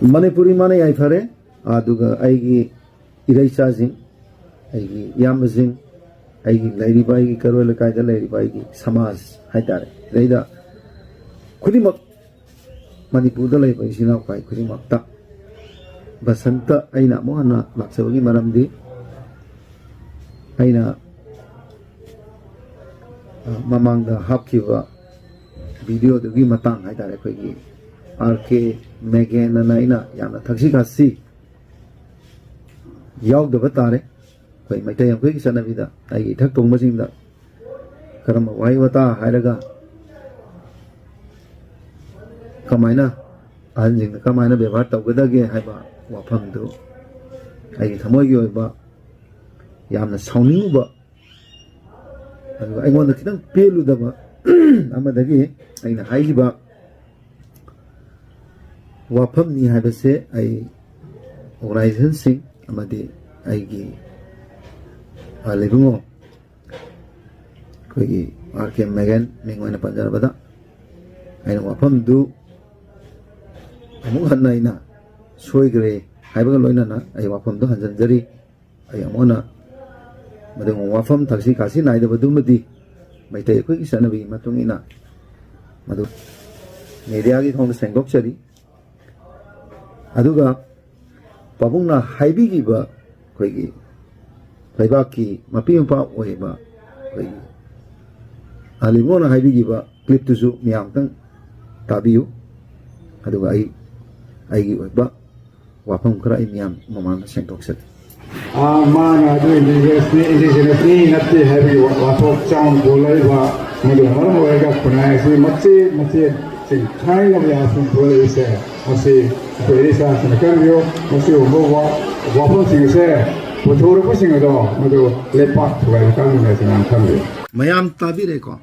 Manipuri mana yai fare aduga aigi iraisa sing aigi yamba sing aigi lairi ba aigi karola kaida lairi ba aigi samaj haitare leida kudimak Manipur da lai ba isina kai kudimak ta basanta aina mohana laksawagi maramdi aina mamangda hapkiwa video dugi matang haitare koigi RK Megan naina yamna thaksi kasi yaw da batare koi mai tay koi sana vida ai thak tong ma sing da karam wai wata hairaga kamaina anjing kamaina bebar taw gada ge haiba wafam du ai thamoi gi oiba yamna sauni ba ai ngon da kitang pelu da ba amadagi aina haiba wafam ni habase ai organization sing amadi aigi alibungo kogi RK Megan mingwana panjar bada aina wafam du amung hanna ina soigre haibaga loina na ai wafam du hanjanjari ai amona madeng wafam taksi kasi naida badumadi maitai kogi sanabi matungina madu media gi thong sengok chari aduga pabungna haibigi ba koigi laibaki mapimpa oiba koigi alimona haibigi ba clip tusu miyang tang tabiu aduga ai oiba wapam kara miyam mamana sengtok set mana do indigenous natti habi wapok chang bolai ba madu har moega kunai si machi sing thai ngam ya sum bolai se masi Perisa senakaryo mesti umbawa wapun singse puthur ko singado madu lepak thwai kan ne sinam thamre mayam tabire ko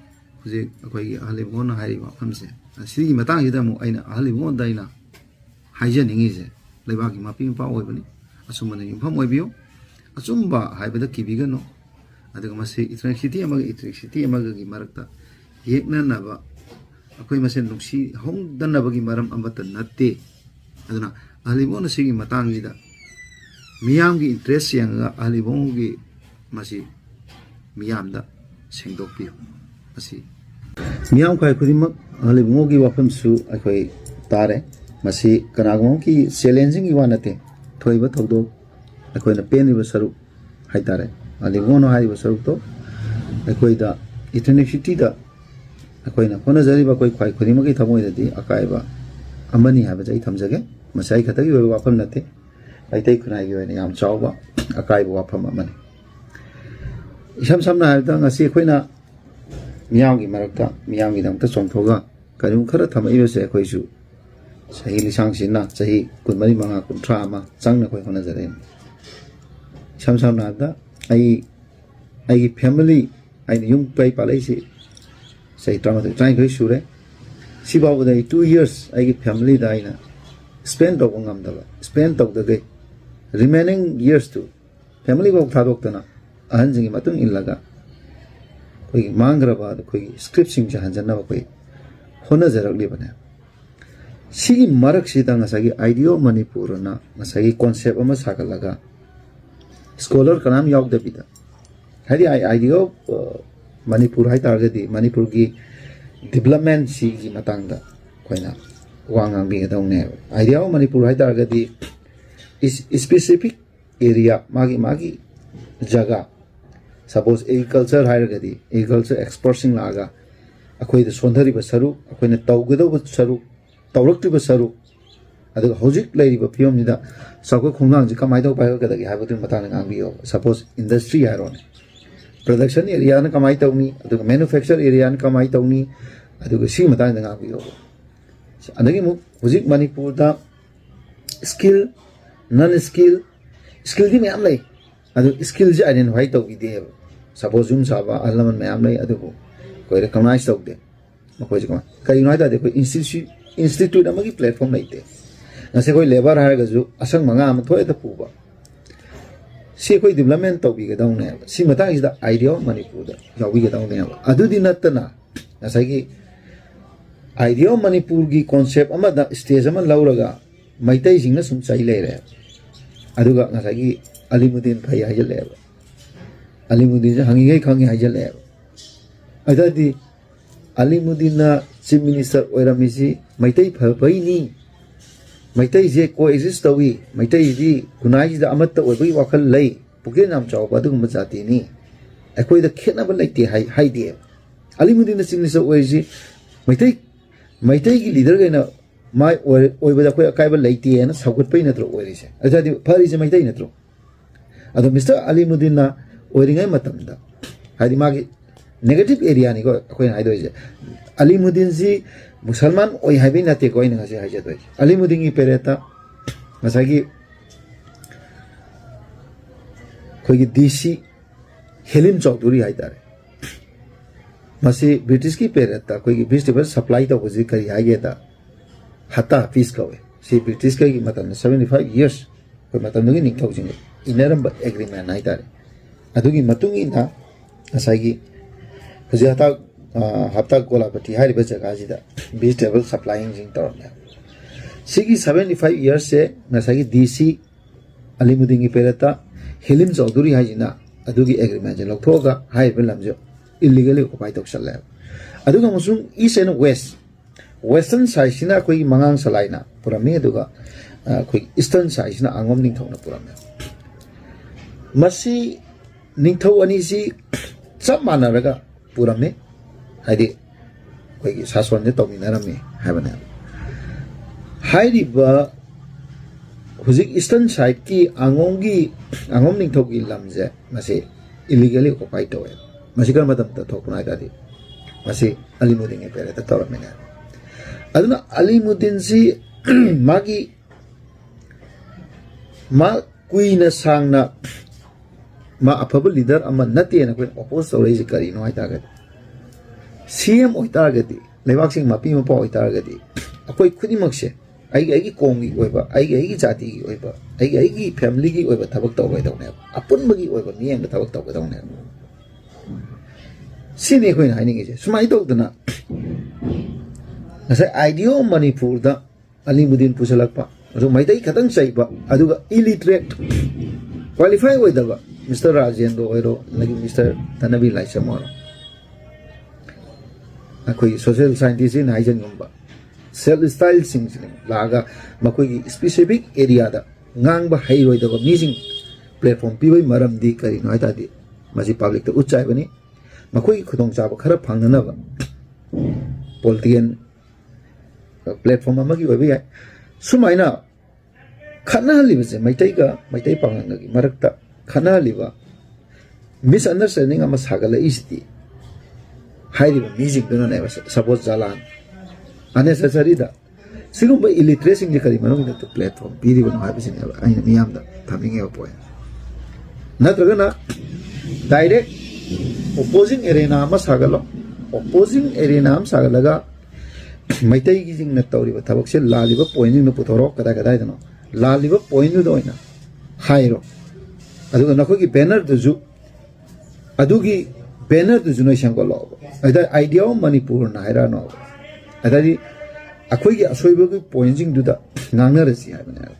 je akoi alimon hari wafamse sigi matang ida mu aina alimon daina haija ningi je lebaki mapimpa oibani asumana yumpham oibiyo asumba haibada kibigano adaga masi electricity amaga gi marakta yekna naba akoi masen nuksi hong danabagi maram ambata natte aduna alimon sigi matangida miyamgi interest yang alimongi masi miyamda sengdokpiyo masi miyam kai kudimak alimongi wafam su akoi tare masi kanagmongi challenging iwanate thoiba thogdo akoi na peniba saru haitare alimono haiba saru to akoi da eternity da akoi na kona jari ba koi kai kudimaki thamoidadi akaiba amani haibajai thamjage masai khatagi oiba wafam nate aitai khunai gi oina yam chawba akaiba wafam amani isam samna haibda ngasi khoina miyamgi marakta miyamgi damta chongthoga karim khara thamai se khoisu sahi lisang sinna sahi kunmari manga kuntra ama changna khoi khona jare isam samna da ai family ai yung pai palai si sai try khoi sure sibabu dai 2 years ai family da ina spend to ngam da spend to the remaining years to family go thadok tana ahan jingi matung illaga koi mangra ba koi script sing ja hanjanna ba koi hona jarak li bana sigi marak si da ngasagi idea manipur na ngasagi concept ama sakalaga scholar kanam yauk da bida hari idea manipur hai targadi manipur gi development sigi matangda koina wangang bi gadong ne idea manipur hai targadi is specific area magi jaga suppose agriculture hairagadi agriculture exporting laga akoi da sondari ba saru akoi na tawgado ba saru tawrakti ba saru adaga hojik lairi ba piom ni da sakoi khongang ji kamai do pai ga da gi habatu matang ngang bi yo suppose industry hairon production area na kamai tawni adaga manufacture area na kamai tawni adaga si matang ngang bi yo adagi mu hojik manipur da skill non skill di me am lai adu skill ji identify to gi de suppose jum saba alaman me am lai adu ko recognize to de ma ko ji ko kai noi da de ko institute amagi platform lai te na se ko labor har ga ju asang manga am thoi da pu ba si ko development to bi ga dong ne si mata is the idea manipur da yaw bi ga dong ne adu di natna na sai gi idea manipur gi concept ama da stage ama lauraga ꯃꯩꯇꯩꯁꯤꯡꯅ ꯁꯨꯝ ꯆꯩ ꯂꯩꯔꯦ ꯑꯗꯨꯒ ꯉꯁꯥꯏꯒꯤ ꯑꯂꯤꯃꯨꯗꯤꯟ ꯐꯩ ꯍꯥꯏꯖꯜꯂꯛꯑꯦꯕ ꯑꯂꯤꯃꯨꯗꯤꯟꯁꯦ ꯍꯪꯉꯤꯉꯩ ꯈꯪꯉꯤ ꯍꯥꯏꯖꯜꯂꯛꯑꯦꯕ ꯑꯗꯨꯗꯤ ꯑꯂꯤꯃꯨꯗꯤꯟꯅ chief minister ꯑꯣꯏꯔꯝꯃꯤꯁꯤ Meitei ꯐꯕꯩꯅꯤ ꯃꯩꯇꯩꯁꯦ ꯀꯣ Axis ꯇꯧꯏ ꯃꯩꯇꯩꯁꯤꯗꯤ ꯈꯨꯟꯅꯥꯏꯁꯤꯗ ꯑꯃꯠꯇ ꯑꯣꯏꯕꯒꯤ ꯋꯥꯈꯜ ꯂꯩ ꯄꯨꯛꯆꯦꯜ ꯌꯥꯝ ꯆꯥꯎꯕ ꯑꯗꯨꯒꯨꯝꯕ ꯖꯥꯇꯤꯅꯤ ꯑꯩꯈꯣꯏꯗ ꯈꯦꯠꯅꯕ ꯂꯩꯇꯦ ꯍꯥꯏꯗꯦꯕ ꯑꯂꯤꯃꯨꯗꯤꯟꯅ ꯆꯤꯞ ꯃꯤꯅꯤꯁꯇꯔ ꯑꯣꯏꯔꯤꯁꯤ ꯃꯩꯇꯩꯒꯤ ꯂꯤꯗꯔꯈꯩꯅ ꯃꯥꯏ ꯑꯣꯏꯕꯗ ꯑꯩꯈꯣꯏ ꯑꯀꯥꯏꯕ ꯂꯩꯇꯦꯅ ꯁꯧꯒꯠꯄꯩ ꯅꯠꯇ꯭ꯔꯣ ꯑꯣꯏꯔꯤꯁꯦ ꯑꯗꯨꯗꯤ ꯐꯔꯤꯁꯦ ꯃꯩꯇꯩ ꯅꯠꯇ꯭ꯔꯣ ꯑꯗꯣ ꯃꯤꯁꯇꯔ ꯑꯂꯤꯃꯨꯗꯤꯟꯅ ꯑꯣꯏꯔꯤꯉꯩ ꯃꯇꯝꯗ ꯍꯥꯏꯗꯤ ꯃꯥꯒꯤ ꯅꯦꯒꯦꯇꯤꯞ ꯑꯦꯔꯤꯌꯥꯅꯤꯀꯣ ꯑꯩꯈꯣꯏꯅ ꯍꯥꯏꯗꯣꯏꯁꯦ ꯑꯂꯤꯃꯨꯗꯤꯟꯁꯤ ꯃꯨꯁꯜꯃꯥꯟ ꯑꯣꯏ ꯍꯥꯏꯕꯩ ꯅꯠꯇꯦꯀꯣ ꯑꯩꯅ ꯉꯁꯤ ꯍꯥꯏꯖꯗꯣꯏꯁꯦ ꯑꯂꯤꯃꯨꯗꯤꯟꯒꯤ ꯄꯦꯔꯦꯠꯇ ꯉꯁꯥꯏꯒꯤ ꯑꯩꯈꯣꯏꯒꯤ DC ꯍꯦꯂꯤꯝ ꯆꯧꯙꯨꯔꯤ ꯍꯥꯏꯇꯥꯔꯦ ꯃꯁꯤ ꯕ꯭ꯔꯤꯇꯤꯁꯀꯤ ꯄꯦꯔꯦꯠꯇ ꯑꯩꯈꯣꯏꯒꯤ ꯚꯦꯖꯤꯇꯦꯕꯜ ꯁꯄ꯭ꯂꯥꯏ ꯇꯧꯕꯁꯤ ꯀꯔꯤ ꯍꯥꯏꯒꯦꯗ ꯍꯇꯥ ꯄꯤꯁ ꯀꯧꯋꯦ ꯁꯤ ꯕ꯭ꯔꯤꯇꯤꯁꯀꯒꯤ ꯃꯇꯝꯗ 75 years ꯑꯩꯈꯣꯏ ꯃꯇꯝꯗꯨꯒꯤ ꯅꯤꯡꯊꯧꯁꯤꯡꯒ ꯏꯟꯅꯔꯝꯕ ꯑꯦꯒ꯭ꯔꯤꯃꯦꯟ ꯍꯥꯏꯇꯥꯔꯦ ꯑꯗꯨꯒꯤ ꯃꯇꯨꯡ ꯏꯟꯅ ꯉꯁꯥꯏꯒꯤ ꯍꯧꯖꯤꯛ ꯍꯞꯇꯥ ꯒꯣꯂꯥꯄꯇꯤ ꯍꯥꯏꯔꯤꯕ ꯖꯒꯥꯁꯤꯗ ꯚꯦꯖꯤꯇꯦꯕꯜ ꯁꯄ꯭ꯂꯥꯏꯡꯁꯤꯡ ꯇꯧꯔꯝꯃꯦ ꯁꯤꯒꯤ 75 yearsꯁꯦ ꯉꯁꯥꯏꯒꯤ DC ꯑꯂꯤꯃꯨꯗꯤꯟꯒꯤ ꯄꯦꯔꯦꯠꯇ ꯍꯦꯂꯤꯝ ꯆꯧꯙꯨꯔꯤ ꯍꯥꯏꯁꯤꯅ ꯑꯗꯨꯒꯤ ꯑꯦꯒ꯭ꯔꯤꯃꯦꯟꯁꯦ ꯂꯧꯊꯣꯛꯑꯒ ꯍꯥꯏꯔꯤꯕ ꯂꯝꯁꯦ illegally occupy ꯇꯧꯁꯜꯂꯦꯕ ꯑꯗꯨꯒ ꯑꯃꯁꯨꯡ ꯏꯁ ꯑꯦꯟ ꯋꯦꯁꯇꯔꯟ ꯁꯥꯏꯠꯁꯤꯅ ꯑꯩꯈꯣꯏꯒꯤ ꯃꯉꯥꯡ ꯁꯂꯥꯏꯅ ꯄꯨꯔꯝꯃꯤ ꯑꯗꯨꯒ ꯑꯩꯈꯣꯏꯒꯤ ꯏꯁꯇꯔꯟ ꯁꯥꯏꯠꯁꯤꯅ ꯑꯉꯣꯝ ꯅꯤꯡꯊꯧꯅ ꯄꯨꯔꯝꯃꯦ ꯃꯁꯤ ꯅꯤꯡꯊꯧ ꯑꯅꯤꯁꯤ ꯆꯞ ꯃꯥꯟꯅꯔꯒ ꯄꯨꯔꯝꯃꯤ ꯍꯥꯏꯗꯤ ꯑꯩꯈꯣꯏꯒꯤ ꯁꯥꯁꯣꯟꯁꯦ ꯇꯧꯃꯤꯟꯅꯔꯝꯃꯤ ꯍꯥꯏꯕꯅꯦꯕ ꯍꯥꯏꯔꯤꯕ ꯍꯧꯖꯤꯛ ꯏꯁꯇꯔꯟ ꯁꯥꯏꯠꯀꯤ ꯑꯉꯣꯝ ꯅꯤꯡꯊꯧꯒꯤ ꯂꯝꯁꯦ ꯃꯁꯤ illegally occupy ꯇꯧꯋꯦ ꯃꯁꯤ ꯀꯔꯝꯕ ꯃꯇꯝꯗ ꯊꯣꯛꯄꯅꯣ ꯍꯥꯏꯇꯥꯔꯗꯤ ꯃꯁꯤ ꯑꯂꯤꯃꯨꯗꯤꯟꯒꯤ ꯄꯦꯔꯦꯠꯇ ꯇꯧꯔꯝꯃꯤꯅꯦ ꯑꯗꯨꯅ ꯑꯂꯤꯃꯨꯗꯤꯟꯁꯤ ꯃꯥ ꯀꯨꯏꯅ ꯁꯥꯡꯅ ꯃꯥ ꯑꯐꯕ ꯂꯤꯗꯔ ꯑꯃ ꯅꯠꯇꯦꯅ ꯑꯩꯈꯣꯏꯅ ꯑꯣꯄꯣꯖ ꯇꯧꯔꯛꯏꯁꯤ ꯀꯔꯤꯅꯣ ꯍꯥꯏꯇꯥꯔꯒꯗꯤ CM ꯑꯣꯏꯇꯥꯔꯒꯗꯤ ꯂꯩꯕꯥꯛꯁꯤꯡ ꯃꯄꯤ ꯃꯄꯥ ꯑꯣꯏꯇꯥꯔꯒꯗꯤ ꯑꯩꯈꯣꯏ ꯈꯨꯗꯤꯡꯃꯛꯁꯦ ꯑꯩꯒꯤ ꯀꯣꯝꯒꯤ ꯑꯣꯏꯕ ꯑꯩꯒꯤ ꯖꯥꯇꯤꯒꯤ ꯑꯣꯏꯕ ꯑꯩꯒꯤ ꯐꯦꯃꯤꯂꯤꯒꯤ ꯑꯣꯏꯕ ꯊꯕꯛ ꯇꯧꯒꯗꯧꯅꯦꯕ ꯑꯄꯨꯟꯕꯒꯤ ꯑꯣꯏꯕ ꯃꯤꯠꯌꯦꯡꯗ ꯊꯕꯛ ꯇꯧꯒꯗꯧꯅꯦꯕ ꯁꯤꯅꯤ ꯑꯩꯈꯣꯏꯅ ꯍꯥꯏꯅꯤꯡꯉꯤꯁꯦ ꯁꯨꯃꯥꯏꯅ ꯇꯧꯗꯅ ꯉꯁꯥꯏ ꯑꯥꯏꯗꯤꯌꯥ ꯑꯣꯐ ꯃꯅꯤꯄꯨꯔꯗ ꯑꯂꯤꯃꯨꯗꯤꯟ ꯄꯨꯁꯜꯂꯛꯄ ꯑꯗꯨ ꯃꯩꯇꯩ ꯈꯛꯇꯪ ꯆꯩꯕ ꯑꯗꯨꯒ ꯏꯂꯤꯇꯔꯦꯠ ꯀ꯭ꯋꯥꯂꯤꯐꯥꯏ ꯑꯣꯏꯗꯕ ꯃꯤꯁꯇꯔ ꯔꯥꯖꯦꯟꯗ꯭ꯔ ꯑꯣꯏꯔꯣ ꯑꯗꯒꯤ ꯃꯤꯁꯇꯔ ꯙꯅꯕꯤ ꯂꯥꯏꯁ꯭ꯔꯝ ꯑꯣꯏꯔꯣ ꯑꯩꯈꯣꯏꯒꯤ ꯁꯣꯁꯤꯌꯦꯜ ꯁꯥꯏꯟꯇꯤꯁꯁꯤꯅ ꯍꯥꯏꯖꯟꯒꯨꯝꯕ ꯁꯦꯜ ꯁ꯭ꯇꯥꯏꯜꯁꯤꯡꯁꯤꯅ ꯂꯥꯛꯑꯒ ꯃꯈꯣꯏꯒꯤ ꯁ꯭ꯄꯦꯁꯤꯐꯤꯛ ꯑꯦꯔꯤꯌꯥꯗ ꯉꯥꯡꯕ ꯍꯩꯔꯣꯏꯗꯕ ꯃꯤꯁꯤꯡ ꯄ꯭ꯂꯦꯠꯐꯣꯝ ꯄꯤꯕꯒꯤ ꯃꯔꯝꯗꯤ ꯀꯔꯤꯅꯣ ꯍꯥꯏ ꯇꯥꯔꯗꯤ ꯃꯁꯤ ꯄꯥꯕ꯭ꯂꯤꯛꯇ ꯎꯠꯆꯥꯏꯕꯅꯤ ꯃꯈꯣꯏꯒꯤ ꯈꯨꯗꯣꯡꯆꯥꯕ ꯈꯔ ꯐꯪꯅꯅꯕ ꯄꯣꯂꯤꯇꯤꯀꯦꯜ ꯄ꯭ꯂꯦꯠꯐꯣꯝ ꯑꯃꯒꯤ ꯑꯣꯏꯕ ꯌꯥꯏ ꯁꯨꯃꯥꯏꯅ ꯈꯠꯅꯍꯜꯂꯤꯕꯁꯦ ꯃꯩꯇꯩ ꯄꯥꯉꯜꯒꯤ ꯃꯔꯛꯇ ꯈꯠꯅꯍꯜꯂꯤꯕ ꯃꯤꯁꯑꯟꯗꯔꯁꯇꯦꯟꯗꯤꯡ ꯑꯃ ꯁꯥꯒꯠꯂꯛꯏꯁꯤꯗꯤ ꯍꯥꯏꯔꯤꯕ ꯃꯤꯁꯤꯡꯗꯨꯅꯅꯦꯕ ꯁꯄꯣꯁ ꯖꯂꯥꯟ ꯑꯅꯦꯁꯦꯁꯔꯤꯗ ꯁꯤꯒꯨꯝꯕ ꯏꯂꯤꯇ꯭ꯔꯦꯠꯁꯤꯡꯁꯦ ꯀꯔꯤ ꯃꯔꯝꯒꯤꯗꯃꯛꯇ ꯄ꯭ꯂꯦꯠꯐꯣꯝ ꯄꯤꯔꯤꯕꯅꯣ ꯍꯥꯏꯕꯁꯤꯅꯦꯕ ꯑꯩꯅ ꯃꯤꯌꯥꯝꯗ ꯊꯝꯅꯤꯡꯉꯦꯕ ꯄꯣꯏꯟ ꯅꯠꯇ꯭ꯔꯒꯅ ꯗꯥꯏꯔꯦꯛ ꯑꯣꯄꯣꯖꯤꯡ ꯑꯦꯔꯦꯅꯥ ꯑꯃ ꯁꯥꯒꯠꯂꯣ ꯑꯣꯄꯣꯖꯤꯡ ꯑꯦꯔꯦꯅꯥ ꯑꯃ ꯁꯥꯒꯠꯂꯒ ꯃꯩꯇꯩꯒꯤꯁꯤꯡꯅ ꯇꯧꯔꯤꯕ ꯊꯕꯛꯁꯦ ꯂꯥꯜꯂꯤꯕ ꯄꯣꯏꯟꯁꯤꯡꯗꯣ ꯄꯨꯊꯣꯔꯛꯑꯣ ꯀꯗꯥꯏꯗꯅꯣ ꯂꯥꯜꯂꯤꯕ ꯄꯣꯏꯟꯗꯨꯗ ꯑꯣꯏꯅ ꯍꯥꯏꯔꯣ ꯑꯗꯨꯒ ꯅꯈꯣꯏꯒꯤ ꯕꯦꯅꯔꯗꯨꯁꯨ ꯑꯗꯨꯒꯤ ꯕꯦꯅꯔꯗꯨꯁꯨ ꯅꯣꯏ ꯁꯦꯝꯒꯠꯂꯛꯑꯣꯕ ꯑꯗ ꯑꯥꯏꯗꯤꯌꯥ ꯑꯣꯐ ꯃꯅꯤꯄꯨꯔꯅ ꯍꯥꯏꯔꯛꯑꯅꯣꯕ ꯑꯗꯩꯗꯤ ꯑꯩꯈꯣꯏꯒꯤ ꯑꯁꯣꯏꯕꯒꯤ ꯄꯣꯏꯟꯁꯤꯡꯗꯨꯗ ꯉꯥꯡꯅꯔꯁꯤ ꯍꯥꯏꯕꯅꯦꯕ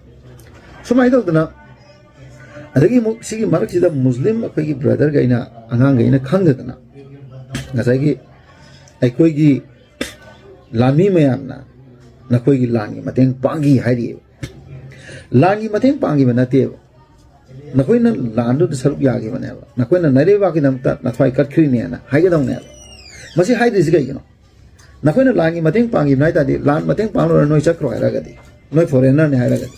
ꯁꯨꯃꯥꯏꯅ ꯇꯧꯗꯅ ꯑꯗꯒꯤ ꯑꯃꯨꯛ ꯁꯤꯒꯤ ꯃꯔꯛꯁꯤꯗ ꯃꯨꯁꯂꯤꯝ ꯑꯩꯈꯣꯏꯒꯤ ꯕ꯭ꯔꯗꯔꯈꯩꯅ ꯑꯉꯥꯡꯈꯩꯅ ꯈꯪꯗꯗꯅ ꯉꯁꯥꯏꯒꯤ ꯑꯩꯈꯣꯏꯒꯤ ꯂꯥꯟꯃꯤ ꯃꯌꯥꯝꯅ ꯅꯈꯣꯏꯒꯤ ꯂꯥꯟꯒꯤ ꯃꯇꯦꯡ ꯄꯥꯡꯈꯤ ꯍꯥꯏꯔꯤꯑꯕ ꯂꯥꯟꯒꯤ ꯃꯇꯦꯡ ꯄꯥꯡꯈꯤꯕ ꯅꯠꯇꯦꯕ ꯅꯈꯣꯏꯅ ꯂꯥꯟꯗꯨꯗ ꯁꯔꯨꯛ ꯌꯥꯈꯤꯕꯅꯦꯕ ꯅꯈꯣꯏꯅ ꯅꯩꯔꯩꯕꯥꯛꯀꯤꯗꯃꯛꯇ ꯅꯊꯋꯥꯏ ꯀꯠꯈ꯭ꯔꯤꯅꯦꯅ ꯍꯥꯏꯒꯗꯧꯅꯦꯕ ꯃꯁꯤ ꯍꯥꯏꯗ꯭ꯔꯤꯁꯤ ꯀꯩꯒꯤꯅꯣ ꯅꯈꯣꯏꯅ ꯂꯥꯟꯒꯤ ꯃꯇꯦꯡ ꯄꯥꯡꯈꯤꯕꯅ ꯍꯥꯏ ꯇꯥꯔꯗꯤ ꯂꯥꯟ ꯃꯇꯦꯡ ꯄꯥꯡꯂꯨꯔ ꯅꯣꯏ ꯆꯠꯈ꯭ꯔꯣ ꯍꯥꯏꯔꯒꯗꯤ ꯅꯣꯏ ꯐꯣꯔꯦꯟꯅꯔꯅꯤ ꯍꯥꯏꯔꯒꯗꯤ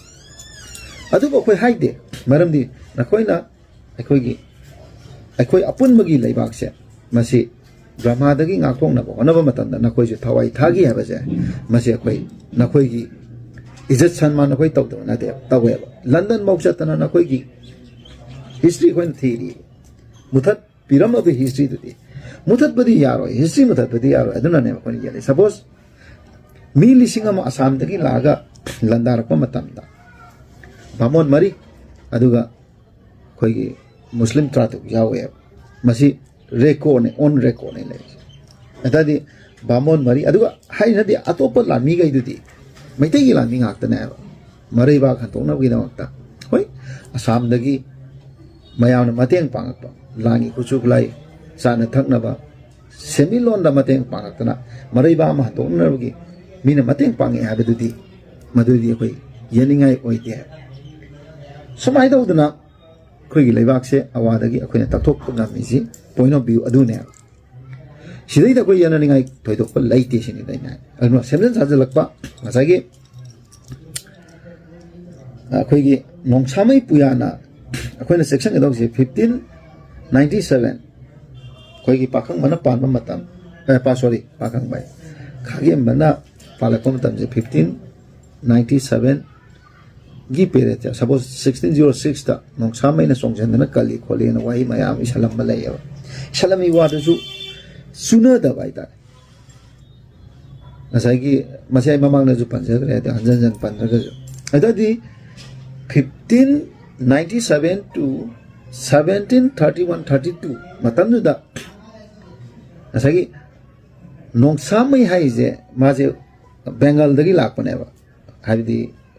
ꯑꯗꯨꯕꯨ ꯑꯩꯈꯣꯏ ꯍꯥꯏꯗꯦ ꯃꯔꯝꯗꯤ ꯅꯈꯣꯏꯅ ꯑꯩꯈꯣꯏ ꯑꯄꯨꯟꯕꯒꯤ ꯂꯩꯕꯥꯛꯁꯦ ꯃꯁꯤ ꯕ꯭ꯔꯍ꯭ꯃꯥꯗꯒꯤ ꯉꯥꯛꯊꯣꯛꯅꯕ ꯍꯣꯠꯅꯕ ꯃꯇꯝꯗ ꯅꯈꯣꯏꯁꯨ ꯊꯋꯥꯏ ꯊꯥꯒꯤ ꯍꯥꯏꯕꯁꯦ ꯃꯁꯤ ꯅꯈꯣꯏꯒꯤ ꯏꯖꯠ ꯁꯟꯃꯥꯟ ꯑꯩꯈꯣꯏ ꯇꯧꯗꯕ ꯅꯠꯇꯦ ꯇꯧꯋꯦꯕ ꯂꯟꯗꯟꯐꯥꯎ ꯆꯠꯇꯅ ꯅꯈꯣꯏꯒꯤ ꯍꯤꯁꯇ꯭ꯔꯤ ꯑꯩꯈꯣꯏꯅ ꯊꯤꯔꯤ ꯃꯨꯊꯠꯄꯤꯔꯝꯃꯕ ꯍꯤꯁꯇ꯭ꯔꯤꯗꯨꯗꯤ ꯃꯨꯊꯠꯄꯗꯤ ꯌꯥꯔꯣꯏ ꯍꯤꯁꯇ꯭ꯔꯤ ꯃꯨꯊꯠꯄꯗꯤ ꯌꯥꯔꯣꯏ ꯑꯗꯨꯅꯅꯦꯕ ꯑꯩꯈꯣꯏꯅ ꯌꯦꯜꯂꯤ ꯁꯄꯣꯁ ꯃꯤ 100,000 ꯑꯁꯥꯝꯗꯒꯤ ꯂꯥꯛꯑꯒ ꯂꯟꯗꯥꯔꯛꯄ ꯃꯇꯝꯗ ꯕꯥꯃꯣꯟ 3 ꯑꯗꯨꯒ ꯑꯩꯈꯣꯏꯒꯤ ꯃꯨꯁꯂꯤꯝ 9 ꯌꯥꯎꯋꯦꯕ ꯃꯁꯤ ꯔꯦꯀꯣꯔꯠꯅꯦ ꯑꯣꯟ ꯔꯦꯀꯣꯔꯠꯅꯦ ꯂꯩꯔꯤꯁꯦ ꯑꯗꯨꯗꯤ ꯕꯥꯃꯣꯟ 3 ꯑꯗꯨꯒ ꯍꯥꯏꯅꯗꯤ ꯑꯇꯣꯞꯄ ꯂꯥꯟꯃꯤꯈꯩꯗꯨꯗꯤ ꯃꯩꯇꯩꯒꯤ ꯂꯥꯟꯃꯤ ꯉꯥꯛꯇꯅꯦꯕ ꯃꯔꯩꯕꯥꯛ ꯍꯟꯗꯣꯛꯅꯕꯒꯤꯗꯃꯛꯇ ꯍꯣꯏ ꯑꯁꯥꯝꯗꯒꯤ ꯃꯌꯥꯝꯅ ꯃꯇꯦꯡ ꯄꯥꯡꯉꯛꯄ ꯂꯥꯟꯒꯤ ꯈꯨꯠꯁꯨ ꯈꯨꯠꯂꯥꯏ ꯆꯥꯅ ꯊꯛꯅꯕ ꯁꯦꯟꯃꯤꯠꯂꯣꯟꯗ ꯃꯇꯦꯡ ꯄꯥꯡꯉꯛꯇꯅ ꯃꯔꯩꯕꯥꯛ ꯑꯃ ꯍꯟꯗꯣꯛꯅꯕꯒꯤ ꯃꯤꯅ ꯃꯇꯦꯡ ꯄꯥꯡꯉꯦ ꯍꯥꯏꯕꯗꯨꯗꯤ ꯃꯗꯨꯗꯤ ꯑꯩꯈꯣꯏ ꯌꯦꯡꯅꯤꯡꯉꯥꯏ ꯑꯣꯏꯗꯦ ꯁꯨꯃꯥꯏꯅ ꯇꯧꯗꯅ ꯑꯩꯈꯣꯏꯒꯤ ꯂꯩꯕꯥꯛꯁꯦ ꯑꯋꯥꯗꯒꯤ ꯑꯩꯈꯣꯏꯅ ꯇꯛꯊꯣꯛꯄ ꯉꯝꯃꯤꯁꯤ ꯄꯣꯏꯟ ꯑꯣꯐ ꯚꯤꯌꯨ ꯑꯗꯨꯅꯦ ꯁꯤꯗꯩꯗ ꯑꯩꯈꯣꯏ ꯌꯦꯡꯅꯅꯤꯡꯉꯥꯏ ꯊꯣꯏꯗꯣꯛꯄ ꯂꯩꯇꯦ ꯁꯤꯅꯤꯗ ꯑꯩꯅ ꯑꯗꯨꯅ ꯁꯦꯝꯖꯤꯟ ꯁꯥꯖꯤꯜꯂꯛꯄ ꯉꯁꯥꯏꯒꯤ ꯑꯩꯈꯣꯏꯒꯤ ꯅꯣꯡꯁꯥꯃꯩ ꯄꯨꯌꯥꯅ ꯑꯩꯈꯣꯏꯅ ꯆꯦꯛꯁꯤꯟꯒꯗꯧꯁꯦ 1597 ꯑꯩꯈꯣꯏꯒꯤ ꯄꯥꯈꯪꯕꯅ ꯄꯥꯟꯕ ꯃꯇꯝ ꯄꯥꯈꯪꯕ ꯈꯥꯒꯦꯝꯕꯅ ꯄꯥꯜꯂꯛꯄ ꯃꯇꯝꯁꯦ 1597 ꯒꯤ ꯄꯦꯔꯦꯠꯇ ꯁꯄꯣꯁ 1606ꯗ ꯅꯣꯡꯁꯥꯃꯩꯅ ꯆꯣꯡꯁꯤꯟꯗꯅ ꯀꯜꯂꯤ ꯈꯣꯠꯂꯤꯅ ꯋꯥꯍꯩ ꯃꯌꯥꯝ ꯏꯁꯜꯂꯝꯕ ꯂꯩꯌꯦꯕ ꯏꯁꯜꯂꯝꯃꯤ ꯋꯥꯗꯨꯁꯨ ꯆꯨꯅꯗꯕ ꯍꯥꯏꯇꯥꯔꯦ ꯉꯁꯥꯏꯒꯤ ꯃꯁꯤ ꯑꯩ ꯃꯃꯥꯡꯗꯁꯨ ꯄꯟꯖꯈ꯭ꯔꯦ ꯑꯗꯣ ꯍꯟꯖꯟ ꯍꯟꯖꯟ ꯄꯟꯗ꯭ꯔꯒꯁꯨ ꯑꯗꯨꯗꯤ 1597 to 1731-32 ꯃꯇꯝꯗꯨꯗ ꯉꯁꯥꯏꯒꯤ ꯅꯣꯡꯁꯥꯃꯩ ꯍꯥꯏꯁꯦ ꯃꯥꯁꯦ ꯕꯦꯡꯒꯜꯗꯒꯤ ꯂꯥꯛꯄꯅꯦꯕ ꯍꯥꯏꯕꯗꯤ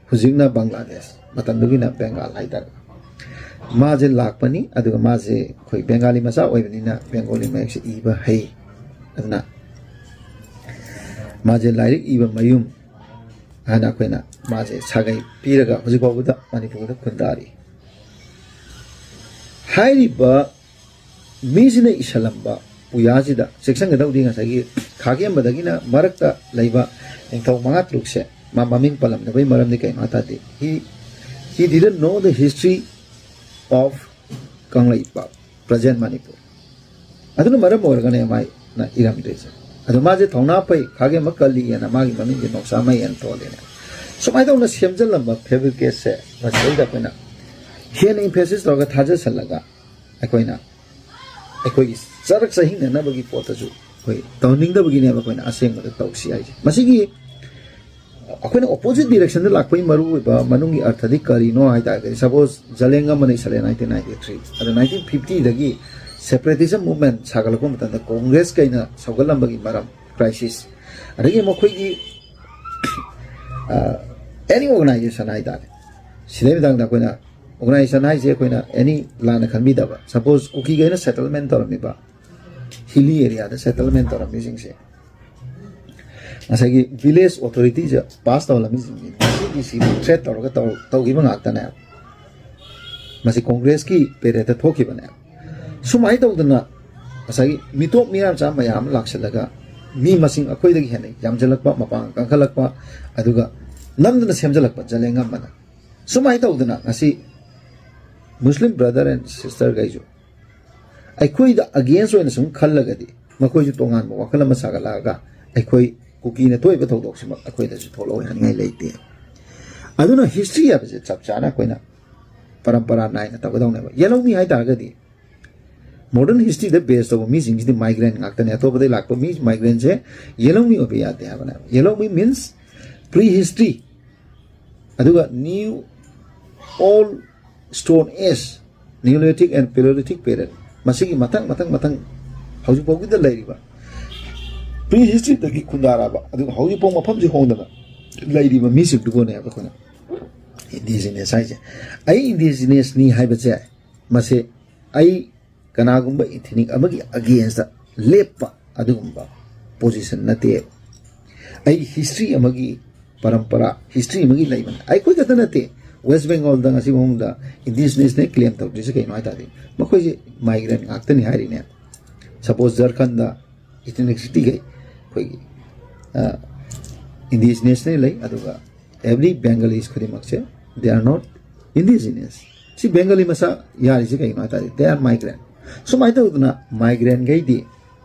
ꯍꯧꯖꯤꯛꯅ ꯕꯪꯒ꯭ꯂꯥꯗꯦꯁ ꯃꯇꯝꯗꯨꯒꯤꯅ ꯕꯦꯡꯒꯥꯜ ꯍꯥꯏꯇꯥꯔꯦ ꯃꯥꯁꯦ ꯂꯥꯛꯄꯅꯤ ꯑꯗꯨꯒ ꯃꯥꯁꯦ ꯑꯩꯈꯣꯏ ꯕꯦꯡꯒꯥꯂꯤ ꯃꯆꯥ ꯑꯣꯏꯕꯅꯤꯅ ꯕꯦꯡꯒꯣꯂꯤ ꯃꯌꯦꯛꯁꯦ ꯏꯕ ꯍꯩ ꯑꯗꯨꯅ ꯃꯥꯁꯦ ꯂꯥꯏꯔꯤꯛ ꯏꯕ ꯃꯌꯨꯝ ꯍꯥꯏꯅ ꯑꯩꯈꯣꯏꯅ ꯃꯥꯁꯦ ꯁꯥꯒꯩ ꯄꯤꯔꯒ ꯍꯧꯖꯤꯛ ꯐꯥꯎꯕꯗ ꯃꯅꯤꯄꯨꯔꯗ ꯈꯨꯟꯗꯥꯔꯤ ꯍꯥꯏꯔꯤꯕ ꯃꯤꯁꯤꯅ ꯏꯁꯜꯂꯝꯕ ꯄꯨꯌꯥꯁꯤꯗ ꯆꯦꯛꯁꯤꯟꯒꯗꯧꯗꯤ ꯉꯁꯥꯏꯒꯤ ꯈꯥꯒꯦꯝꯕꯗꯒꯤꯅ ꯃꯔꯛꯇ ꯂꯩꯕ ꯅꯤꯡꯊꯧ ꯃꯉꯥ ꯇꯔꯨꯛꯁꯦ ꯃꯥ ꯃꯃꯤꯡ ꯄꯜꯂꯝꯗꯕꯩ ꯃꯔꯝꯗꯤ ꯀꯩꯅꯣ ꯍꯥꯏ ꯇꯥꯔꯗꯤ he didn't know the history of Kangleipak present Manipur ꯑꯗꯨꯅ ꯃꯔꯝ ꯑꯣꯏꯔꯒꯅꯦ ꯃꯥꯅ ꯏꯔꯝꯗ꯭ꯔꯤꯁꯦ ꯑꯗꯣ ꯃꯥꯁꯦ ꯊꯧꯅꯥ ꯐꯩ ꯈꯥꯒꯦꯝꯕ ꯀꯜꯂꯤꯑꯅ ꯃꯥꯒꯤ ꯃꯃꯤꯡꯁꯦ ꯅꯣꯡꯁꯥꯃꯩ ꯑꯅ ꯊꯣꯜꯂꯦꯅꯦ ꯁꯨꯃꯥꯏꯅ ꯇꯧꯅ ꯁꯦꯝꯖꯤꯜꯂꯝꯕ ꯐꯦꯕ꯭ꯔꯤꯀꯦꯠꯁꯦ ꯃꯁꯤꯗꯩꯗ ꯑꯩꯈꯣꯏꯅ ꯍꯦꯟꯅ ꯏꯝꯐꯦꯁꯤꯁ ꯇꯧꯔꯒ ꯊꯥꯖꯁꯜꯂꯒ ꯑꯩꯈꯣꯏꯅ ꯑꯩꯈꯣꯏꯒꯤ ꯆꯔꯛ ꯆꯍꯤꯡꯅꯅꯕꯒꯤ ꯄꯣꯠꯇꯁꯨ ꯑꯩꯈꯣꯏ ꯇꯧꯅꯤꯡꯗꯕꯒꯤꯅꯦꯕ ꯑꯩꯈꯣꯏꯅ ꯑꯁꯦꯡꯕꯗ ꯇꯧꯁꯤ ꯍꯥꯏꯁꯦ ꯃꯁꯤꯒꯤ ꯑꯩꯈꯣꯏꯅ ꯑꯣꯄꯣꯖꯤꯠ ꯗꯤꯔꯦꯛꯁꯟꯗ ꯂꯥꯛꯄꯒꯤ ꯃꯔꯨꯑꯣꯏꯕ ꯃꯅꯨꯡꯒꯤ ꯑꯔꯊꯗꯤ ꯀꯔꯤꯅꯣ ꯍꯥꯏꯇꯥꯔꯒꯗꯤ ꯁꯄꯣꯖ ꯖꯂꯦꯡ ꯑꯃꯅ ꯏꯁꯜꯂꯦ 1993 ꯑꯗꯣ 1950ꯗꯒꯤ ꯁꯦꯄꯔꯦꯇꯤꯖꯝ ꯃꯨꯚꯃꯦꯟ ꯁꯥꯒꯠꯂꯛꯄ ꯃꯇꯝꯗ ꯀꯣꯡꯒ꯭ꯔꯦꯁ ꯀꯩꯅ ꯁꯧꯒꯠꯂꯝꯕꯒꯤ ꯃꯔꯝ ꯀ꯭ꯔꯥꯏꯁꯤꯁ ꯑꯗꯒꯤ ꯃꯈꯣꯏꯒꯤ ꯑꯦꯅꯤ ꯑꯣꯔꯒꯅꯥꯏꯖꯦꯁꯟ ꯍꯥꯏꯇꯥꯔꯦ ꯁꯤꯗꯩ ꯃꯇꯥꯡꯗ ꯑꯩꯈꯣꯏꯅ ꯑꯣꯔꯒꯅꯥꯏꯖꯦꯁꯟ ꯍꯥꯏꯁꯦ ꯑꯩꯈꯣꯏꯅ ꯑꯦꯅꯤ ꯂꯥꯟꯅ ꯈꯟꯕꯤꯗꯕ ꯁꯄꯣꯖ ꯀꯨꯀꯤꯒꯩꯅ ꯁꯦꯇꯜꯃꯦꯟ ꯇꯧꯔꯝꯃꯤꯕ ꯍꯤꯂꯤ ꯑꯦꯔꯤꯌꯥꯗ ꯁꯦꯇꯜꯃꯦꯟ ꯇꯧꯔꯝꯃꯤꯁꯤꯡꯁꯦ ꯉꯁꯥꯏꯒꯤ ꯚꯤꯂꯦꯖ ꯑꯣꯊꯣꯔꯤꯇꯤꯁꯦ ꯄꯥꯁ ꯇꯧꯍꯜꯂꯝꯃꯤꯁꯤꯡꯁꯦ ꯃꯁꯤꯒꯤꯁꯤꯕꯨ ꯊ꯭ꯔꯦꯠ ꯇꯧꯔꯒ ꯇꯧꯈꯤꯕ ꯉꯥꯛꯇꯅꯦ ꯃꯁꯤ ꯀꯣꯡꯒ꯭ꯔꯦꯁꯀꯤ ꯄꯦꯔꯦꯠꯇ ꯊꯣꯛꯈꯤꯕꯅꯦ ꯁꯨꯃꯥꯏꯅ ꯇꯧꯗꯅ ꯉꯁꯥꯏꯒꯤ ꯃꯤꯇꯣꯞ ꯃꯤꯔꯥꯝꯆꯥ ꯃꯌꯥꯝ ꯑꯃ ꯂꯥꯛꯁꯤꯜꯂꯒ ꯃꯤ ꯃꯁꯤꯡ ꯑꯩꯈꯣꯏꯗꯒꯤ ꯍꯦꯟꯅ ꯌꯥꯝꯁꯤꯜꯂꯛꯄ ꯃꯄꯥꯡ ꯀꯟꯈꯠꯂꯛꯄ ꯑꯗꯨꯒ ꯅꯝꯗꯅ ꯁꯦꯝꯖꯤꯜꯂꯛꯄ ꯖꯂꯦꯡꯉꯝꯕꯅ ꯁꯨꯃꯥꯏꯅ ꯇꯧꯗꯅ ꯉꯁꯤ ꯃꯨꯁꯂꯤꯝ ꯕ꯭ꯔꯗꯔ ꯑꯦꯟ ꯁꯤꯁꯇꯔꯈꯩꯁꯨ ꯑꯩꯈꯣꯏꯗ ꯑꯒꯦꯟꯁ ꯑꯣꯏꯅ ꯁꯨꯝ ꯈꯜꯂꯒꯗꯤ ꯃꯈꯣꯏꯁꯨ ꯇꯣꯉꯥꯟꯕ ꯋꯥꯈꯜ ꯑꯃ ꯁꯥꯒꯠꯂꯛꯑꯒ ꯑꯩꯈꯣꯏ ꯀꯨꯀꯤꯅ ꯊꯣꯛꯏꯕ ꯊꯧꯗꯣꯛꯁꯤꯃꯛ ꯑꯩꯈꯣꯏꯗꯁꯨ ꯊꯣꯛꯂꯛꯑꯣ ꯍꯥꯏꯅꯤꯡꯉꯥꯏ ꯂꯩꯇꯦ ꯑꯗꯨꯅ ꯍꯤꯁꯇ꯭ꯔꯤ ꯍꯥꯏꯕꯁꯦ ꯆꯞ ꯆꯥꯅ ꯑꯩꯈꯣꯏꯅ ꯄꯔꯝꯄꯔꯥ ꯅꯥꯏꯅ ꯇꯧꯒꯗꯧꯅꯦꯕ ꯌꯦꯜꯍꯧꯃꯤ ꯍꯥꯏꯇꯥꯔꯒꯗꯤ ꯃꯣꯗꯔꯟ ꯍꯤꯁꯇ꯭ꯔꯤꯗ ꯕꯦꯁ ꯇꯧꯕ ꯃꯤꯁꯤꯡꯁꯤꯗꯤ ꯃꯥꯏꯒ꯭ꯔꯦꯟ ꯉꯥꯛꯇꯅꯦ ꯑꯇꯣꯞꯄꯗꯒꯤ ꯂꯥꯛꯄ ꯃꯤ ꯃꯥꯏꯒ꯭ꯔꯦꯟꯁꯦ ꯌꯦꯜꯍꯧꯃꯤ ꯑꯣꯏꯕ ꯌꯥꯗꯦ ꯍꯥꯏꯕꯅꯦꯕ ꯌꯦꯜꯍꯧꯃꯤ ꯃꯤꯟꯁ ꯄ꯭ꯔꯤ ꯍꯤꯁꯇ꯭ꯔꯤ ꯑꯗꯨꯒ new old stone age neolithic and paleolithic period ꯃꯁꯤꯒꯤ ꯃꯊꯪ ꯍꯧꯖꯤꯛ ꯐꯥꯎꯒꯤꯗ ꯂꯩꯔꯤꯕ ꯄ꯭ꯔꯤ ꯍꯤꯁꯇ꯭ꯔꯤꯗꯒꯤ ꯈꯨꯟꯗꯥꯔꯛꯑꯕ ꯑꯗꯨꯒ ꯍꯧꯖꯤꯛꯐꯥꯎ ꯃꯐꯝꯁꯤ ꯍꯣꯡꯗꯅ ꯂꯩꯔꯤꯕ ꯃꯤꯁꯤꯡꯗꯨꯕꯨꯅꯦꯕ ꯑꯩꯈꯣꯏꯅ ꯏꯟꯗꯤꯖꯤꯅꯁ ꯍꯥꯏꯁꯦ ꯑꯩ ꯏꯟꯗꯤꯖꯤꯅꯁꯅꯤ ꯍꯥꯏꯕꯁꯦ ꯃꯁꯤ ꯑꯩ ꯀꯅꯥꯒꯨꯝꯕ ꯏꯊꯤꯅꯤꯛ ꯑꯃꯒꯤ ꯑꯒꯦꯟꯁꯇ ꯂꯦꯞꯄ ꯑꯗꯨꯒꯨꯝꯕ ꯄꯣꯖꯤꯁꯟ ꯅꯠꯇꯦ ꯑꯩ ꯍꯤꯁꯇ꯭ꯔꯤ ꯑꯃꯒꯤ ꯄꯔꯝꯄꯔꯥ ꯍꯤꯁꯇ꯭ꯔꯤ ꯑꯃꯒꯤ ꯂꯩꯕꯅꯤ ꯑꯩꯈꯣꯏ ꯈꯛꯇ ꯅꯠꯇꯦ ꯋꯦꯁ ꯕꯦꯡꯒꯣꯜꯗ ꯉꯁꯤ ꯃꯑꯣꯡꯗ ꯏꯟꯗꯤꯖꯤꯅꯁꯅꯦ ꯀ꯭ꯂꯦꯝ ꯇꯧꯗ꯭ꯔꯤꯁꯦ ꯀꯩꯅꯣ ꯍꯥꯏ ꯇꯥꯔꯗꯤ ꯃꯈꯣꯏꯁꯦ ꯃꯥꯏꯒ꯭ꯔꯦꯟ ꯉꯥꯛꯇꯅꯤ ꯍꯥꯏꯔꯤꯅꯦ ꯁꯄꯣꯖ ꯖꯔꯈꯟꯗ ꯏꯊꯤꯅꯤꯛꯁꯤꯇꯤꯒꯩ ꯑꯩꯈꯣꯏꯒꯤ ꯏꯟꯗꯤꯖꯤꯅꯁꯅꯦ ꯂꯩ ꯑꯗꯨꯒ ꯑꯦꯕ꯭ꯔꯤ ꯕꯦꯡꯒꯂꯤꯁ ꯈꯨꯗꯤꯡꯃꯛꯁꯦ ꯗꯦ ꯑꯥꯔ ꯅꯣꯠ ꯏꯟꯗꯤꯖꯤꯅꯁ ꯁꯤ ꯕꯦꯡꯒꯂꯤ ꯃꯆꯥ ꯌꯥꯔꯤꯁꯦ ꯀꯩꯅꯣ ꯍꯥꯏ ꯇꯥꯔꯗꯤ ꯗꯦ ꯑꯥꯔ ꯃꯥꯏꯒ꯭ꯔꯦꯟ ꯁꯨꯃꯥꯏꯅ ꯇꯧꯗꯅ ꯃꯥꯏꯒ꯭ꯔꯦꯟꯈꯩꯗꯤ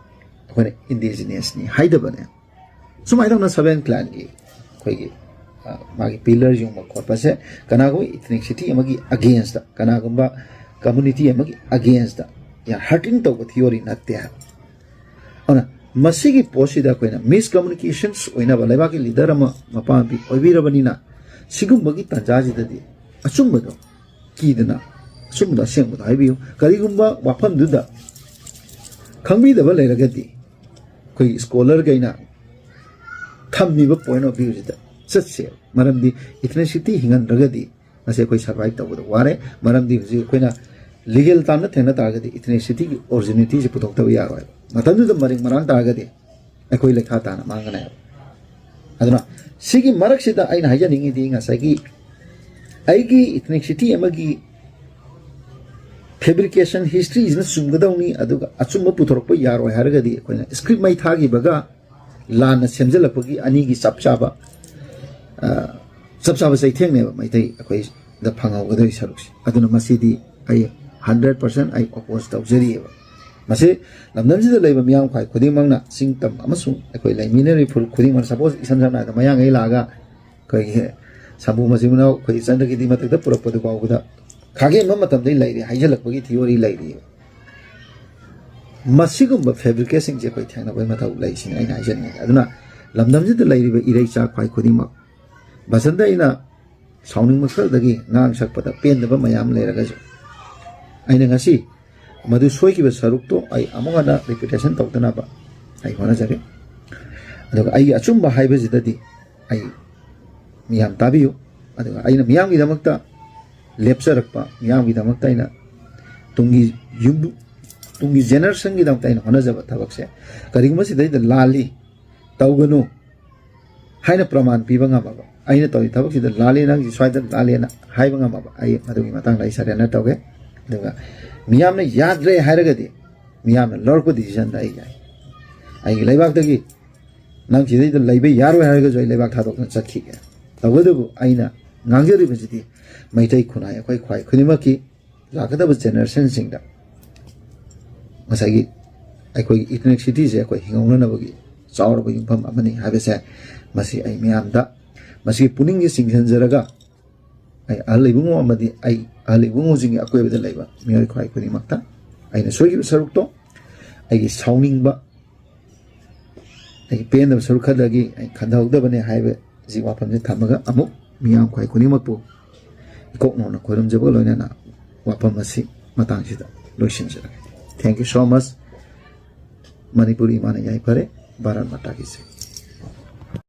ꯑꯩꯈꯣꯏꯅ ꯏꯟꯗꯤꯖꯤꯅꯁꯅꯤ ꯍꯥꯏꯗꯕꯅꯦ ꯁꯨꯃꯥꯏꯅ ꯇꯧꯅ ꯁꯕꯦꯟ ꯀ꯭ꯂꯥꯟꯒꯤ ꯑꯩꯈꯣꯏꯒꯤ ꯃꯥꯒꯤ ꯄꯤꯂꯔ ꯌꯨꯡꯕ ꯈꯣꯠꯄꯁꯦ ꯀꯅꯥꯒꯨꯝꯕ ꯏꯊꯅꯤꯛꯁꯤꯇꯤ ꯑꯃꯒꯤ ꯑꯒꯦꯟꯁꯇ ꯀꯅꯥꯒꯨꯝꯕ ꯀꯝꯃꯨꯅꯤꯇꯤ ꯑꯃꯒꯤ ꯑꯒꯦꯟꯁꯇ ꯌꯥꯝ ꯍꯔꯇꯤꯡ ꯇꯧꯕ ꯊꯤꯑꯣꯔꯤ ꯅꯠꯇꯦ ꯍꯥꯏꯕ ꯑꯗꯨꯅ ꯃꯁꯤꯒꯤ ꯄꯣꯠꯁꯤꯗ ꯑꯩꯈꯣꯏꯅ ꯃꯤꯁꯀꯝꯃꯨꯅꯤꯀꯦꯁꯟꯁ ꯑꯣꯏꯅꯕ ꯂꯩꯕꯥꯛꯀꯤ ꯂꯤꯗꯔ ꯑꯃ ꯃꯄꯥꯟ ꯑꯣꯏꯕꯤꯔꯕꯅꯤꯅ ꯁꯤꯒꯨꯝꯕꯒꯤ ꯇꯥꯟꯖꯥꯁꯤꯗꯗꯤ ꯑꯆꯨꯝꯕꯗꯣ ꯀꯤꯗꯅ ꯑꯆꯨꯝꯕꯗꯣ ꯑꯁꯦꯡꯕꯗꯣ ꯍꯥꯏꯕꯤꯌꯨ ꯀꯔꯤꯒꯨꯝꯕ ꯋꯥꯐꯝꯗꯨꯗ ꯈꯪꯕꯤꯗꯕ ꯂꯩꯔꯒꯗꯤ ꯑꯩꯈꯣꯏꯒꯤ ꯁ꯭ꯀꯣꯂꯔꯈꯩꯅ ꯊꯝꯃꯤꯕ ꯄꯣꯏꯟ ꯑꯣꯐ ꯚ꯭ꯌꯨꯁꯤꯗ ꯆꯠꯁꯦ ꯃꯔꯝꯗꯤ ꯏꯊꯅꯤꯁꯤꯇꯤ ꯍꯤꯡꯍꯟꯗ꯭ꯔꯒꯗꯤ ꯃꯁꯤ ꯑꯩꯈꯣꯏ ꯁꯔꯚꯥꯏꯚ ꯇꯧꯕꯗ ꯋꯥꯔꯦ ꯃꯔꯝꯗꯤ ꯍꯧꯖꯤꯛ ꯑꯩꯈꯣꯏꯅ ꯂꯤꯒꯦꯜ ꯇꯥꯝꯅ ꯊꯦꯡꯅ ꯇꯥꯔꯒꯗꯤ ꯏꯊꯅꯤꯁꯤꯇꯤꯒꯤ ꯑꯣꯔꯤꯖꯤꯅꯤꯇꯤꯁꯤ ꯄꯨꯊꯣꯛꯇꯕ ꯌꯥꯔꯣꯏ ꯃꯇꯝꯗꯨꯗ ꯃꯔꯤꯡ ꯃꯔꯥꯡ ꯇꯥꯔꯒꯗꯤ ꯑꯩꯈꯣꯏ ꯂꯩꯈꯥ ꯇꯥꯅ ꯃꯥꯡꯒꯅꯦꯕ ꯑꯗꯨꯅ ꯁꯤꯒꯤ ꯃꯔꯛꯁꯤꯗ ꯑꯩꯅ ꯍꯥꯏꯖꯅꯤꯡꯉꯤꯗꯤ ꯉꯁꯥꯏꯒꯤ ꯑꯩꯒꯤ ꯏꯊꯅꯤꯁꯤꯇꯤ ꯑꯃꯒꯤ ꯐꯦꯕ꯭ꯔꯤꯀꯦꯁꯟ ꯍꯤꯁꯇ꯭ꯔꯤꯁꯤꯅ ꯆꯨꯝꯒꯗꯧꯅꯤ ꯑꯗꯨꯒ ꯑꯆꯨꯝꯕ ꯄꯨꯊꯣꯔꯛꯄ ꯌꯥꯔꯣꯏ ꯍꯥꯏꯔꯒꯗꯤ ꯑꯩꯈꯣꯏꯅ ꯁꯀ꯭ꯔꯤꯞ ꯃꯩ ꯊꯥꯈꯤꯕꯒ ꯂꯥꯟꯅ ꯁꯦꯝꯖꯤꯜꯂꯛꯄꯒꯤ ꯑꯅꯤꯒꯤ ꯆꯞ ꯆꯥꯕ ꯆꯩꯊꯦꯡꯅꯦꯕ ꯃꯩꯇꯩ ꯑꯩꯈꯣꯏꯗ ꯐꯪꯍꯧꯒꯗꯧꯔꯤ ꯁꯔꯨꯛꯁꯦ ꯑꯗꯨꯅ ꯃꯁꯤꯗꯤ ꯑꯩ 100% ꯑꯩ ꯑꯣꯄꯣꯖ ꯇꯧꯖꯔꯤꯑꯕ ꯃꯁꯤ ꯂꯝꯗꯝꯁꯤꯗ ꯂꯩꯕ ꯃꯤꯌꯥꯝ ꯈ꯭ꯋꯥꯏ ꯈꯨꯗꯤꯡꯃꯛꯅ ꯆꯤꯡ ꯇꯝ ꯑꯃꯁꯨꯡ ꯑꯩꯈꯣꯏ ꯂꯩꯃꯤꯟꯅꯔꯤꯕ ꯐꯨꯔꯨꯞ ꯈꯨꯗꯤꯡꯃꯛ ꯁꯄꯣꯁ ꯏꯁꯝ ꯁꯝꯅ ꯍꯥꯏꯔꯕꯗ ꯃꯌꯥꯡꯒꯩ ꯂꯥꯛꯑꯒ ꯑꯩꯈꯣꯏꯒꯤ ꯁꯝꯕꯨ ꯃꯆꯤꯟ ꯃꯅꯥꯎ ꯑꯩꯈꯣꯏ ꯆꯟꯗ꯭ꯔꯒꯤꯗꯤ ꯃꯊꯛꯇ ꯄꯨꯔꯛꯄꯗꯨ ꯐꯥꯎꯕꯗ ꯈꯥꯒꯦꯟꯕ ꯃꯇꯝꯗꯩ ꯂꯩꯔꯤ ꯍꯥꯏꯖꯤꯜꯂꯛꯄꯒꯤ ꯊꯤꯑꯣꯔꯤ ꯂꯩꯔꯤꯑꯕ ꯃꯁꯤꯒꯨꯝꯕ ꯐꯦꯕ꯭ꯔꯤꯀꯦꯠꯁꯤꯡꯁꯦ ꯑꯩꯈꯣꯏ ꯊꯦꯡꯅꯕꯒꯤ ꯃꯊꯧ ꯂꯩꯁꯤꯅ ꯑꯩꯅ ꯍꯥꯏꯖꯅꯤꯡꯉꯤ ꯑꯗꯨꯅ ꯂꯝꯗꯝꯁꯤꯗ ꯂꯩꯔꯤꯕ ꯏꯔꯩꯆꯥ ꯈ꯭ꯋꯥꯏ ꯈꯨꯗꯤꯡꯃꯛ ꯕꯁꯟꯇ ꯑꯩꯅ ꯁꯥꯎꯅꯤꯡꯕ ꯈꯔꯗꯒꯤ ꯉꯥꯡ ꯁꯛꯄꯗ ꯄꯦꯟꯗꯕ ꯃꯌꯥꯝ ꯂꯩꯔꯒꯁꯨ ꯑꯩꯅ ꯉꯁꯤ ꯃꯗꯨ ꯁꯣꯏꯈꯤꯕ ꯁꯔꯨꯛꯇꯣ ꯑꯩ ꯑꯃꯨꯛ ꯍꯟꯅ ꯔꯤꯄꯤꯇꯦꯁꯟ ꯇꯧꯗꯅꯕ ꯑꯩ ꯍꯣꯠꯅꯖꯔꯤ ꯑꯗꯨꯒ ꯑꯩꯒꯤ ꯑꯆꯨꯝꯕ ꯍꯥꯏꯕꯁꯤꯗꯗꯤ ꯑꯩ ꯃꯤꯌꯥꯝ ꯇꯥꯕꯤꯌꯨ ꯑꯗꯨꯒ ꯑꯩꯅ ꯃꯤꯌꯥꯝꯒꯤꯗꯃꯛꯇ ꯂꯦꯞꯆꯔꯛꯄ ꯃꯤꯌꯥꯝꯒꯤꯗꯃꯛꯇ ꯑꯩꯅ ꯇꯨꯡꯒꯤ ꯖꯦꯅꯦꯔꯦꯁꯟꯒꯤꯗꯃꯛꯇ ꯑꯩꯅ ꯍꯣꯠꯅꯖꯕ ꯊꯕꯛꯁꯦ ꯀꯔꯤꯒꯨꯝꯕ ꯁꯤꯗꯩꯗ ꯂꯥꯜꯂꯤ ꯇꯧꯒꯅꯨ ꯍꯥꯏꯅ ꯄ꯭ꯔꯃꯥꯟ ꯄꯤꯕ ꯉꯝꯃꯕ ꯑꯩꯅ ꯇꯧꯔꯤ ꯊꯕꯛꯁꯤꯗ ꯂꯥꯜꯂꯤ ꯅꯪꯒꯤ ꯁ꯭ꯋꯥꯏꯗ ꯂꯥꯜꯂꯦꯅ ꯍꯥꯏꯕ ꯉꯝꯃꯕ ꯑꯩ ꯃꯗꯨꯒꯤ ꯃꯇꯥꯡꯗ ꯑꯩ ꯁꯔꯦꯟꯗꯔ ꯇꯧꯒꯦ ꯑꯗꯨꯒ ꯃꯤꯌꯥꯝꯅ ꯌꯥꯗ꯭ꯔꯦ ꯍꯥꯏꯔꯒꯗꯤ ꯃꯤꯌꯥꯝꯅ ꯂꯧꯔꯛꯄ ꯗꯤꯁꯤꯖꯟꯗ ꯑꯩ ꯌꯥꯏ ꯑꯩꯒꯤ ꯂꯩꯕꯥꯛꯇꯒꯤ ꯅꯪ ꯁꯤꯗꯩꯗ ꯂꯩꯕ ꯌꯥꯔꯣꯏ ꯍꯥꯏꯔꯒꯁꯨ ꯑꯩ ꯂꯩꯕꯥꯛ ꯊꯥꯗꯣꯛꯇꯨꯅ ꯆꯠꯈꯤꯒꯦ ꯇꯧꯕꯇꯕꯨ ꯑꯩꯅ ꯉꯥꯡꯖꯔꯤꯕꯁꯤꯗꯤ ꯃꯩꯇꯩ ꯈꯨꯟꯅꯥꯏ ꯑꯩꯈꯣꯏ ꯈ꯭ꯋꯥꯏ ꯈꯨꯗꯤꯡꯃꯛꯀꯤ ꯂꯥꯛꯀꯗꯕ ꯖꯦꯅꯦꯔꯦꯁꯟꯁꯤꯡꯗ ꯉꯁꯥꯏꯒꯤ ꯑꯩꯈꯣꯏꯒꯤ ꯏꯊꯅꯤꯛꯁꯤꯇꯤꯁꯦ ꯑꯩꯈꯣꯏ ꯍꯤꯡꯍꯧꯅꯅꯕꯒꯤ ꯆꯥꯎꯔꯕ ꯌꯨꯝꯐꯝ ꯑꯃꯅꯤ ꯍꯥꯏꯕꯁꯦ ꯃꯁꯤ ꯑꯩ ꯃꯤꯌꯥꯝꯗ ꯃꯁꯤꯒꯤ ꯄꯨꯛꯅꯤꯡꯁꯦ ꯆꯤꯡꯁꯤꯟꯖꯔꯒ ꯑꯩ ꯑꯍꯜ ꯏꯕꯨꯡꯉꯣ ꯑꯃꯗꯤ ꯑꯩ ꯑꯍꯜ ꯏꯕꯨꯡꯉꯣꯁꯤꯡꯒꯤ ꯑꯀꯣꯏꯕꯗ ꯂꯩꯕ ꯃꯤꯑꯣꯏ ꯈ꯭ꯋꯥꯏ ꯈꯨꯗꯤꯡꯃꯛꯇ ꯑꯩꯅ ꯁꯣꯏꯈꯤꯕ ꯁꯔꯨꯛꯇꯣ ꯑꯩꯒꯤ ꯁꯥꯎꯅꯤꯡꯕ ꯑꯩꯒꯤ ꯄꯦꯟꯗꯕ ꯁꯔꯨꯛ ꯈꯔꯗꯒꯤ ꯑꯩ ꯈꯟꯊꯍꯧꯗꯕꯅꯦ ꯍꯥꯏꯕꯁꯤ ꯋꯥꯐꯝꯁꯦ ꯊꯝꯃꯒ ꯑꯃꯨꯛ ꯃꯤꯌꯥꯝ ꯈ꯭ꯋꯥꯏ ꯈꯨꯗꯤꯡꯃꯛꯄꯨ ꯏꯀꯣꯛꯅꯣꯅ ꯈꯣꯏꯔꯨꯝꯖꯕꯒ ꯂꯣꯏꯅꯅ ꯋꯥꯐꯝ ꯑꯁꯤ ꯃꯇꯥꯡꯁꯤꯗ ꯂꯣꯏꯁꯤꯟꯖꯔꯒꯦ ꯊꯦꯡꯛ ꯌꯨ ꯁꯣ ꯃꯆ ꯃꯅꯤꯄꯨꯔꯤ ꯏꯃꯥꯅ ꯌꯥꯏꯐꯔꯦ ꯚꯥꯔꯠ ꯃꯥꯇꯥ ꯀꯤ ꯖय